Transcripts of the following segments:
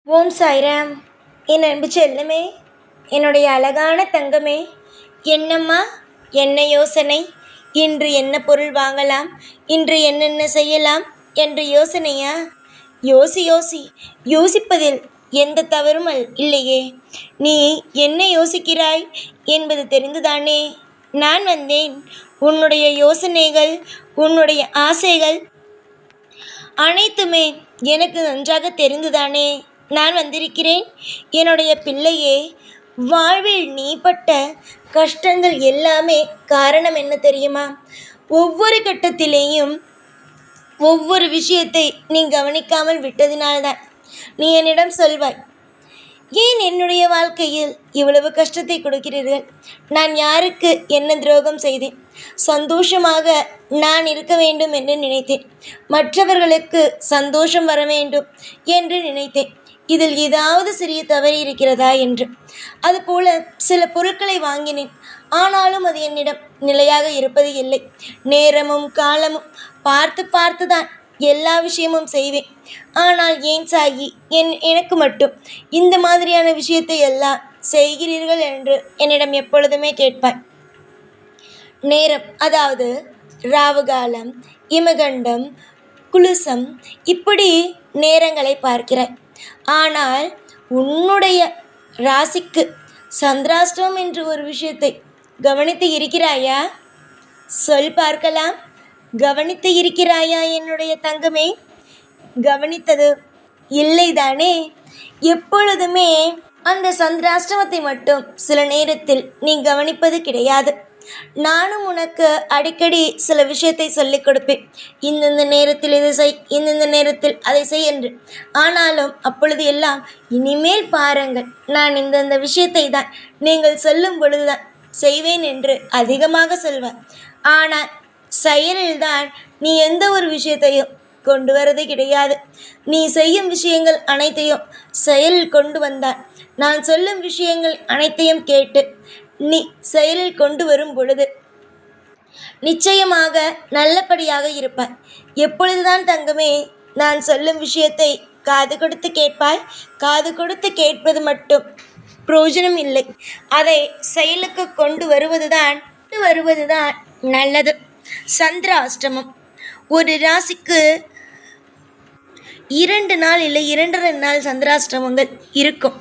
ஓம் சாய்ராம். என் அன்பு செல்லமே, என்னுடைய அழகான தங்கமே, என்னம்மா, என்ன யோசனை? இன்று என்ன பொருள் வாங்கலாம், இன்று என்னென்ன செய்யலாம் என்ற யோசனையா? யோசி யோசி. யோசிப்பதில் எந்த தவறும் இல்லையே. நீ என்ன யோசிக்கிறாய் என்பது தெரிந்துதானே நான் வந்தேன். உன்னுடைய யோசனைகள், உன்னுடைய ஆசைகள் அனைத்துமே எனக்கு நன்றாக தெரிந்துதானே நான் வந்திருக்கிறேன். என்னுடைய பிள்ளையே, வாழ்வில் நீ பட்ட கஷ்டங்கள் எல்லாமே காரணம் என்ன தெரியுமா? ஒவ்வொரு கட்டத்திலேயும் ஒவ்வொரு விஷயத்தை நீ கவனிக்காமல் விட்டதினால்தான். நீ என்னிடம் சொல்வாய், ஏன் என்னுடைய வாழ்க்கையில் இவ்வளவு கஷ்டத்தை கொடுக்கிறீர்கள்? நான் யாருக்கு என்ன துரோகம் செய்தேன்? சந்தோஷமாக நான் இருக்க வேண்டும் என்று நினைத்தேன். மற்றவர்களுக்கு சந்தோஷம் வர வேண்டும் என்று நினைத்தேன். இதில் ஏதாவது சிறிய தவறு இருக்கிறதா என்று. அதுபோல சில பொருட்களை வாங்கினேன். ஆனாலும் அது என்னிடம் நிலையாக இருப்பது இல்லை. நேரமும் காலமும் பார்த்து பார்த்துதான் எல்லா விஷயமும் செய்வேன். ஆனால் ஏன் சாயி, எனக்கு மட்டும் இந்த மாதிரியான விஷயத்தை எல்லாம் செய்கிறீர்கள் என்று என்னிடம் எப்பொழுதுமே கேட்பாய். நேரம், அதாவது ராவுகாலம், இமகண்டம், குலுசம், இப்படி நேரங்களை பார்க்கிறாய். ஆனால் உன்னுடைய ராசிக்கு சந்திராஷ்டமம் என்று ஒரு விஷயத்தை கவனித்து இருக்கிறாயா? சொல் பார்க்கலாம். கவனித்து இருக்கிறாயா என்னுடைய தங்கமே? கவனித்தது இல்லைதானே? எப்பொழுதுமே அந்த சந்திராஷ்டமத்தை மட்டும் சில நேரத்தில் நீ கவனிப்பது கிடையாது. நானும் உனக்கு அடிக்கடி சில விஷயத்தை சொல்லிக் கொடுப்பேன். இந்தந்த நேரத்தில் இதை செய், இந்தந்த நேரத்தில் அதை செய் என்று. ஆனாலும் அப்பொழுது எல்லாம், இனிமேல் பாருங்கள், நான் இந்தந்த விஷயத்தை தான் நீங்கள் சொல்லும் பொழுதுதான் செய்வேன் என்று அதிகமாக சொல்வார். ஆனால் செயலில்தான் நீ எந்த ஒரு விஷயத்தையும் கொண்டு வரது கிடையாது. நீ செய்யும் விஷயங்கள் அனைத்தையும் செயலில் கொண்டு வந்தால், நான் சொல்லும் விஷயங்கள் அனைத்தையும் கேட்டு நீ செயலில் கொண்டு வரும் பொழுது நிச்சயமாக நல்லபடியாக இருப்பாய். எப்பொழுதுதான் தங்கமே நான் சொல்லும் விஷயத்தை காது கொடுத்து கேட்பாய்? காது கொடுத்து கேட்பது மட்டும் பிரயோஜனம் இல்லை. அதை செயலுக்கு கொண்டு வருவதுதான் நல்லது. சந்திராஷ்டமம் ஒரு ராசிக்கு 2 நாள் இல்லை 2.5 நாள் சந்திராஷ்டமங்கள் இருக்கும்.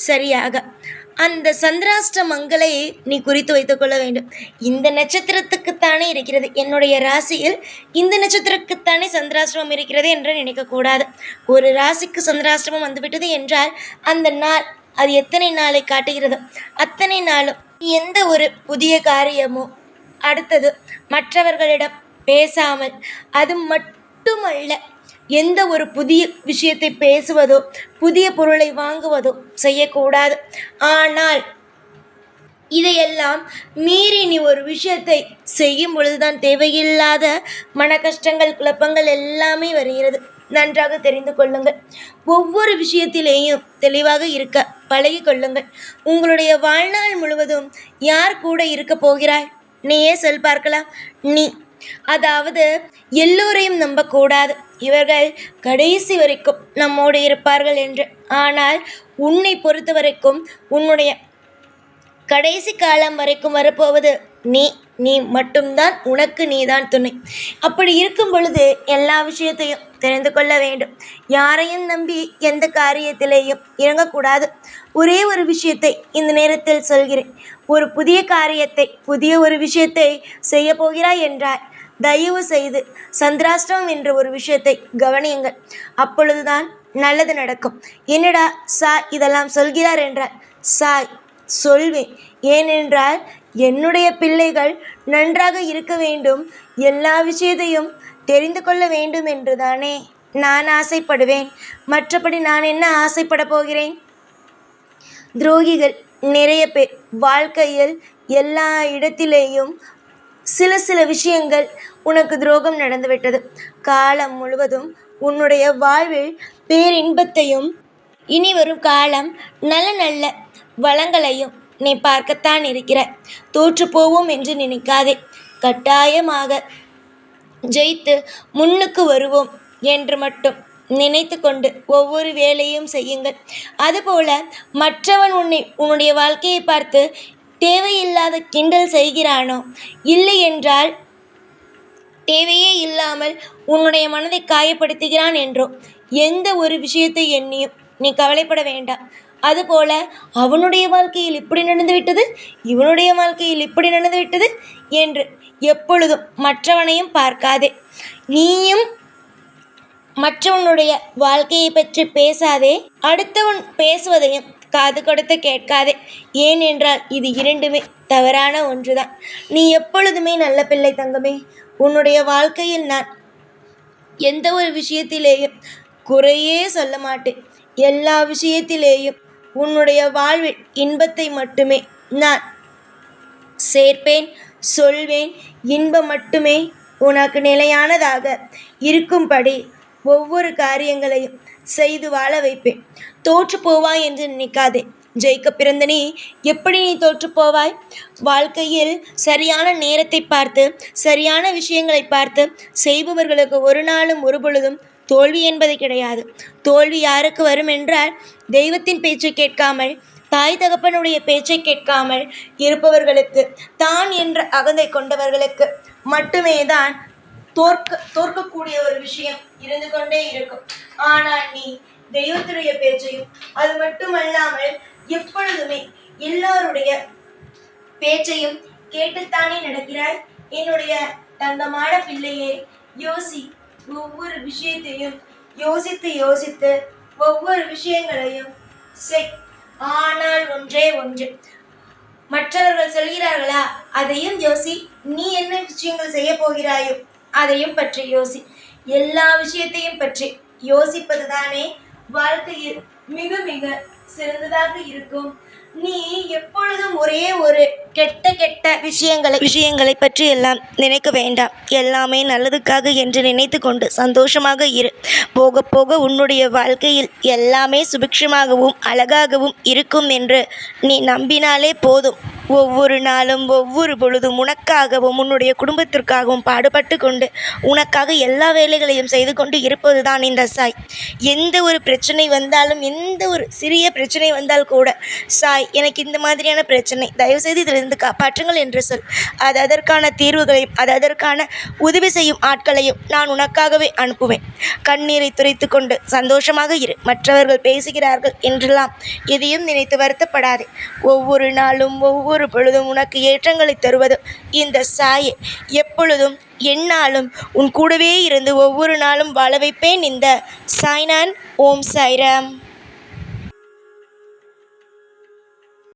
சரியாக அந்த சந்திராஷ்டமங்களை நீ குறித்து வைத்துக்கொள்ள வேண்டும். இந்த நட்சத்திரத்துக்குத்தானே இருக்கிறது, என்னுடைய ராசியில் இந்த நட்சத்திரத்துக்குத்தானே சந்திராஷ்டமம் இருக்கிறது என்று நினைக்கக்கூடாது. ஒரு ராசிக்கு சந்திராஷ்டமம் வந்துவிட்டது என்றால் அந்த நாள் அது எத்தனை நாளை காட்டுகிறதோ அத்தனை நாளும் எந்த ஒரு புதிய காரியமோ, அடுத்தது மற்றவர்களிடம் பேசாமல், அது மட்டுமல்ல, எந்த ஒரு புதிய விஷயத்தை பேசுவதோ புதிய பொருளை வாங்குவதோ செய்யக்கூடாது. ஆனால் இதையெல்லாம் மீறி நீ ஒரு விஷயத்தை செய்யும் பொழுதுதான் தேவையில்லாத மன கஷ்டங்கள், குழப்பங்கள் எல்லாமே வருகிறது. நன்றாக தெரிந்து கொள்ளுங்கள். ஒவ்வொரு விஷயத்திலேயும் தெளிவாக இருக்க பழகி கொள்ளுங்கள். உங்களுடைய வாழ்நாள் முழுவதும் யார் கூட இருக்க போகிறாய்? நீயே சொல் பார்க்கலாம். நீ, அதாவது எல்லோரையும் நம்பக்கூடாது. இவர்கள் கடைசி வரைக்கும் நம்மோடு இருப்பார்கள் என்று. ஆனால் உன்னை பொறுத்த வரைக்கும் உன்னுடைய கடைசி காலம் வரைக்கும் வரப்போவது நீ மட்டும்தான். உனக்கு நீதான் துணை. அப்படி இருக்கும் பொழுது எல்லா விஷயத்தையும் தெரிந்து கொள்ள வேண்டும். யாரையும் நம்பி எந்த காரியத்திலேயும் இறங்கக்கூடாது. ஒரே ஒரு விஷயத்தை இந்த நேரத்தில் சொல்கிறேன். ஒரு புதிய காரியத்தை, புதிய ஒரு விஷயத்தை செய்ய போகிறாய் என்றால் தயவு செய்து சந்திராஷ்டமம் என்ற ஒரு விஷயத்தை கவனியுங்கள். அப்பொழுதுதான் நல்லது நடக்கும். என்னடா சாய் இதெல்லாம் சொல்கிறார் என்றால், சாய் சொல்வேன். ஏனென்றால் என்னுடைய பிள்ளைகள் நன்றாக இருக்க வேண்டும், எல்லா விஷயத்தையும் தெரிந்து கொள்ள வேண்டும் என்றுதானே நான் ஆசைப்படுவேன். மற்றபடி நான் என்ன ஆசைப்பட போகிறேன்? துரோகிகள் நிறைய பேர் வாழ்க்கையில் எல்லா இடத்திலேயும் சில விஷயங்கள் உனக்கு துரோகம் நடந்துவிட்டது. காலம் முழுவதும் உன்னுடைய வாழ்வில் பேரின்பத்தையும் இனி வரும் காலம் நல்ல நல்ல வளங்களையும் நீ பார்க்கத்தான் இருக்கிறாய். தோற்று போவோம் என்று நினைக்காதே. கட்டாயமாக ஜெயித்து முன்னுக்கு வருவோம் என்று மட்டும் நினைத்து கொண்டு ஒவ்வொரு வேலையும் செய்யுங்கள். அதுபோல மற்றவன் உன்னுடைய வாழ்க்கையை பார்த்து தேவையில்லாத கிண்டல் செய்கிறானோ, இல்லை என்றால் தேவையே இல்லாமல் உன்னுடைய மனதை காயப்படுத்துகிறான் என்றோ எந்த ஒரு விஷயத்தை எண்ணியும் நீ கவலைப்பட வேண்டாம். அதுபோல அவனுடைய வாழ்க்கையில் இப்படி நடந்துவிட்டது, இவனுடைய வாழ்க்கையில் இப்படி நடந்துவிட்டது என்று எப்பொழுதும் மற்றவனையும் பார்க்காதே. நீயும் மற்றவனுடைய வாழ்க்கையை பற்றி பேசாதே, அடுத்தவன் பேசுவதையும் காது கொடுத்து கேட்காதே. ஏன் என்றால் இது இரண்டுமே தவறான ஒன்றுதான். நீ எப்பொழுதுமே நல்ல பிள்ளை தங்கமே. உன்னுடைய வாழ்க்கையில் நான் எந்த ஒரு விஷயத்திலேயும் குறையே சொல்ல மாட்டேன். எல்லா விஷயத்திலேயும் உன்னுடைய வாழ்வில் இன்பத்தை மட்டுமே நான் சேர்ப்பேன், சொல்வேன். இன்பம் மட்டுமே உனக்கு நிலையானதாக இருக்கும்படி ஒவ்வொரு காரியங்களையும் செய்து வாழ வைப்பேன். தோற்று போவாய் என்று நினைக்காதே. ஜெயிக்க பிறந்த நீ எப்படி நீ தோற்று போவாய்? வாழ்க்கையில் சரியான நேரத்தை பார்த்து சரியான விஷயங்களை பார்த்து செய்பவர்களுக்கு ஒரு நாளும் ஒரு பொழுதும் தோல்வி என்பது கிடையாது. தோல்வி யாருக்கு வரும் என்றால் தெய்வத்தின் பேச்சை கேட்காமல், தாய் தகப்பனுடைய பேச்சை கேட்காமல் இருப்பவர்களுக்கு, தான் என்ற அகந்தை கொண்டவர்களுக்கு மட்டுமே தான் தோற்கக்கூடிய ஒரு விஷயம் இருந்து கொண்டே இருக்கும். ஆனால் நீ தெய்வத்துடைய பேச்சையும் அது மட்டுமல்லாமல் எப்பொழுதுமே எல்லாருடைய பேச்சையும் கேட்டுத்தானே நடக்கிறாய். என்னுடைய தங்கமான பிள்ளையே, யோசி. ஒவ்வொரு விஷயத்தையும் யோசித்து யோசித்து ஒவ்வொரு விஷயங்களையும் செய். ஆனால் ஒன்றே ஒன்று, மற்றவர்கள் சொல்கிறார்களா அதையும் யோசி. நீ என்ன விஷயங்கள் செய்ய போகிறாயோ அதையும் பற்றி யோசி. எல்லா விஷயத்தையும் பற்றி யோசிப்பது தானே வாழ்க்கையில் மிக மிக சிறந்ததாக இருக்கும். நீ எப்பொழுதும் ஒரே ஒரு கெட்ட விஷயங்களை பற்றி எல்லாம் நினைக்க வேண்டாம். எல்லாமே நல்லதுக்காக என்று நினைத்து கொண்டு சந்தோஷமாக இரு. போக போக உன்னுடைய வாழ்க்கையில் எல்லாமே சுபிக்ஷமாகவும் அழகாகவும் இருக்கும் என்று நீ நம்பினாலே போதும். ஒவ்வொரு நாளும் ஒவ்வொரு பொழுதும் உனக்காகவும் உன்னுடைய குடும்பத்திற்காகவும் பாடுபட்டு கொண்டு உனக்காக எல்லா வேலைகளையும் செய்து கொண்டு இருப்பது தான் இந்த சாய். எந்த ஒரு பிரச்சனை வந்தாலும், எந்த ஒரு சிறிய பிரச்சனை வந்தால் கூட, சாய் எனக்கு இந்த மாதிரியான பிரச்சனை, தயவுசெய்து இதிலிருந்து காப்பாற்றுங்கள் என்று சொல். அதற்கான தீர்வுகளையும் அதற்கான உதவி செய்யும் ஆட்களையும் நான் உனக்காகவே அனுப்புவேன். கண்ணீரை துரைத்து கொண்டு சந்தோஷமாக இரு. மற்றவர்கள் பேசுகிறார்கள் என்றெல்லாம் எதையும் நினைத்து வருத்தப்படாதே. ஒவ்வொரு நாளும் ஒவ்வொரு பொழுதும் உனக்கு ஏற்றங்களை தருவது இந்த சாயே. எப்பொழுதும் எந்நாளும் உன் கூடவே இருந்து ஒவ்வொரு நாளும் வாழ வைப்பேன் இந்த சாய்நான். ஓம் சாய்ராம்.